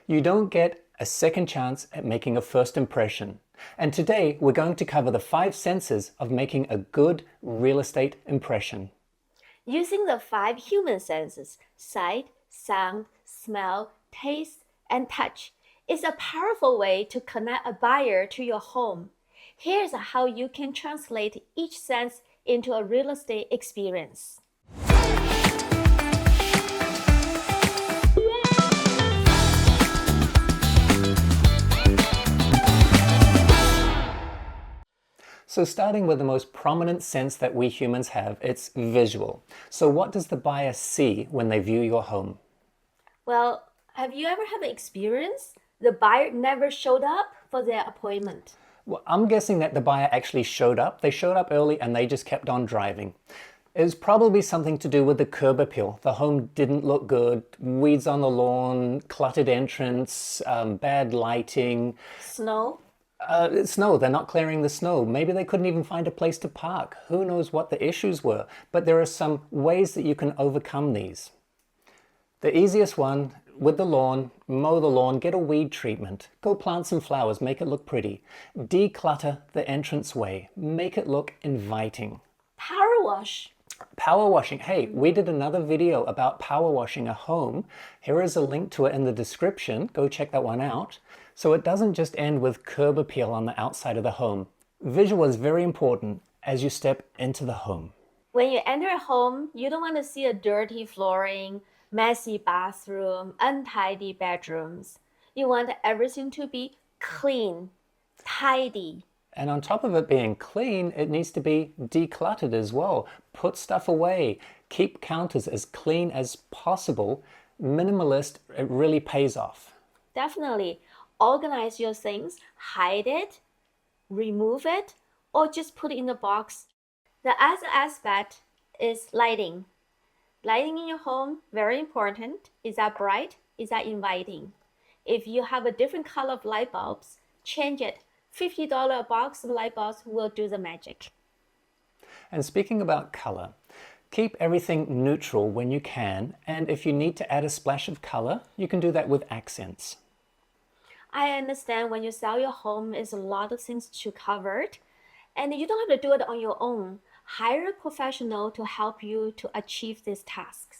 You don't get a second chance at making a first impression. And today we're going to cover the 5 senses of making a good real estate impression. Using the 5 human senses, sight, sound, smell, taste, and touch, is a powerful way to connect a buyer to your home. Here's how you can translate each sense into a real estate experience. So starting with the most prominent sense that we humans have, it's visual. So what does the buyer see when they view your home? Well, have you ever had an experience the buyer never showed up for their appointment? Well, I'm guessing that the buyer actually showed up. They showed up early and they just kept on driving. It was probably something to do with the curb appeal. The home didn't look good, weeds on the lawn, cluttered entrance, bad lighting. Snow? Snow, they're not clearing the snow. Maybe they couldn't even find a place to park. Who knows what the issues were? But there are some ways that you can overcome these. The easiest one, with the lawn, mow the lawn, get a weed treatment. Go plant some flowers, make it look pretty. Declutter the entranceway, make it look inviting. Power wash. Power washing. Hey, we did another video about power washing a home. Here is a link to it in the description. Go check that one out. So it doesn't just end with curb appeal on the outside of the home. Visual is very important as you step into the home. When you enter a home, you don't want to see a dirty flooring, messy bathroom, untidy bedrooms. You want everything to be clean, tidy. And on top of it being clean, it needs to be decluttered as well. Put stuff away. Keep counters as clean as possible. Minimalist, it really pays off. Definitely. Organize your things, hide it, remove it, or just put it in a box. The other aspect is lighting. Lighting in your home, very important. Is that bright? Is that inviting? If you have a different color of light bulbs, change it. $50 a box of light bulbs will do the magic. And speaking about color, keep everything neutral when you can, and if you need to add a splash of color, you can do that with accents. I understand when you sell your home, it's a lot of things to cover, and you don't have to do it on your own. Hire a professional to help you to achieve these tasks.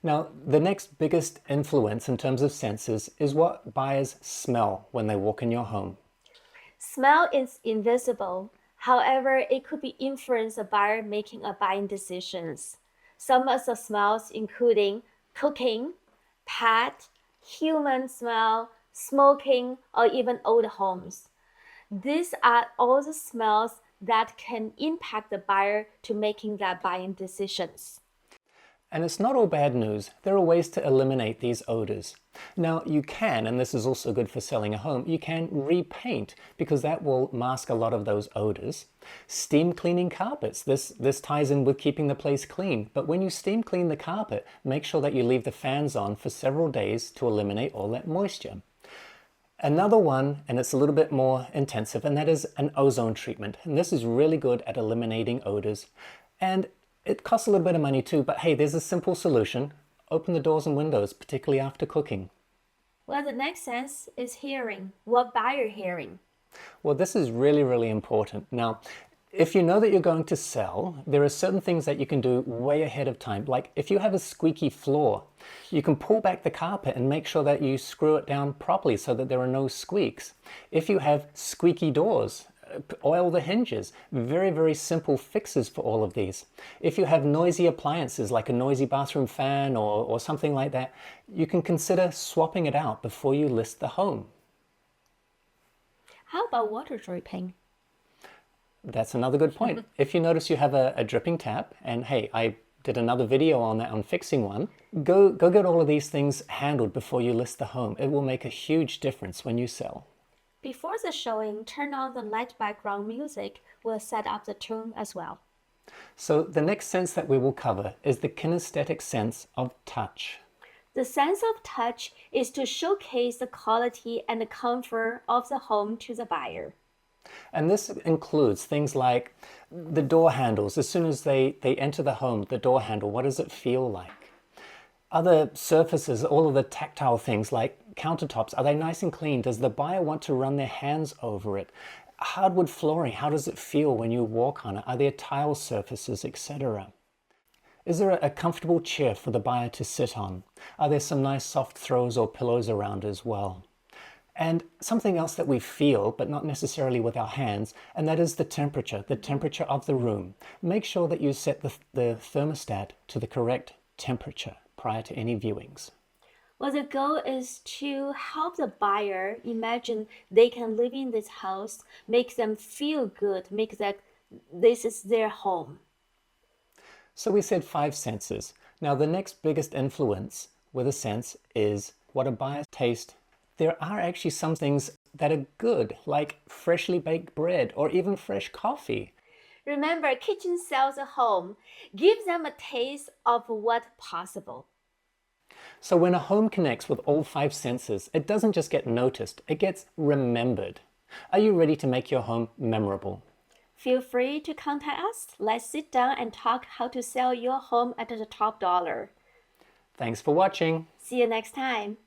Now, the next biggest influence in terms of senses is what buyers smell when they walk in your home. Smell is invisible. However, it could be influence a buyer making a buying decisions. Some of the smells including cooking, pet, human smell, smoking, or even old homes. These are all the smells that can impact the buyer to making their buying decisions. And it's not all bad news. There are ways to eliminate these odors. Now you can, and this is also good for selling a home, you can repaint because that will mask a lot of those odors. Steam cleaning carpets. This ties in with keeping the place clean. But when you steam clean the carpet, make sure that you leave the fans on for several days to eliminate all that moisture. Another one, and it's a little bit more intensive, and that is an ozone treatment. And this is really good at eliminating odors. And it costs a little bit of money too, but hey, there's a simple solution. Open the doors and windows, particularly after cooking. Well, the next sense is hearing. What buyer hearing? Well, this is really, really important. Now, if you know that you're going to sell, there are certain things that you can do way ahead of time. Like if you have a squeaky floor, you can pull back the carpet and make sure that you screw it down properly so that there are no squeaks. If you have squeaky doors, oil the hinges. Very, very simple fixes for all of these. If you have noisy appliances like a noisy bathroom fan or something like that, you can consider swapping it out before you list the home. How about water dripping? That's another good point. If you notice you have a dripping tap, and hey, I did another video on that, on fixing one, go get all of these things handled before you list the home. It will make a huge difference when you sell. Before the showing, turn on the light background music. Will set up the tone as well. So the next sense that we will cover is the kinesthetic sense of touch. The sense of touch is to showcase the quality and the comfort of the home to the buyer. And this includes things like the door handles. As soon as they enter the home, the door handle, what does it feel like? Other surfaces, all of the tactile things like countertops, are they nice and clean? Does the buyer want to run their hands over it? Hardwood flooring, how does it feel when you walk on it? Are there tile surfaces, etc.? Is there a comfortable chair for the buyer to sit on? Are there some nice soft throws or pillows around as well? And something else that we feel, but not necessarily with our hands, and that is the temperature of the room. Make sure that you set the thermostat to the correct temperature prior to any viewings. Well, the goal is to help the buyer imagine they can live in this house, make them feel good, make that this is their home. So we said 5 senses. Now the next biggest influence with a sense is what a buyer tastes. There are actually some things that are good, like freshly baked bread or even fresh coffee. Remember, kitchen sells a home. Give them a taste of what's possible. So when a home connects with all 5 senses, it doesn't just get noticed, it gets remembered. Are you ready to make your home memorable? Feel free to contact us. Let's sit down and talk how to sell your home at the top dollar. Thanks for watching. See you next time.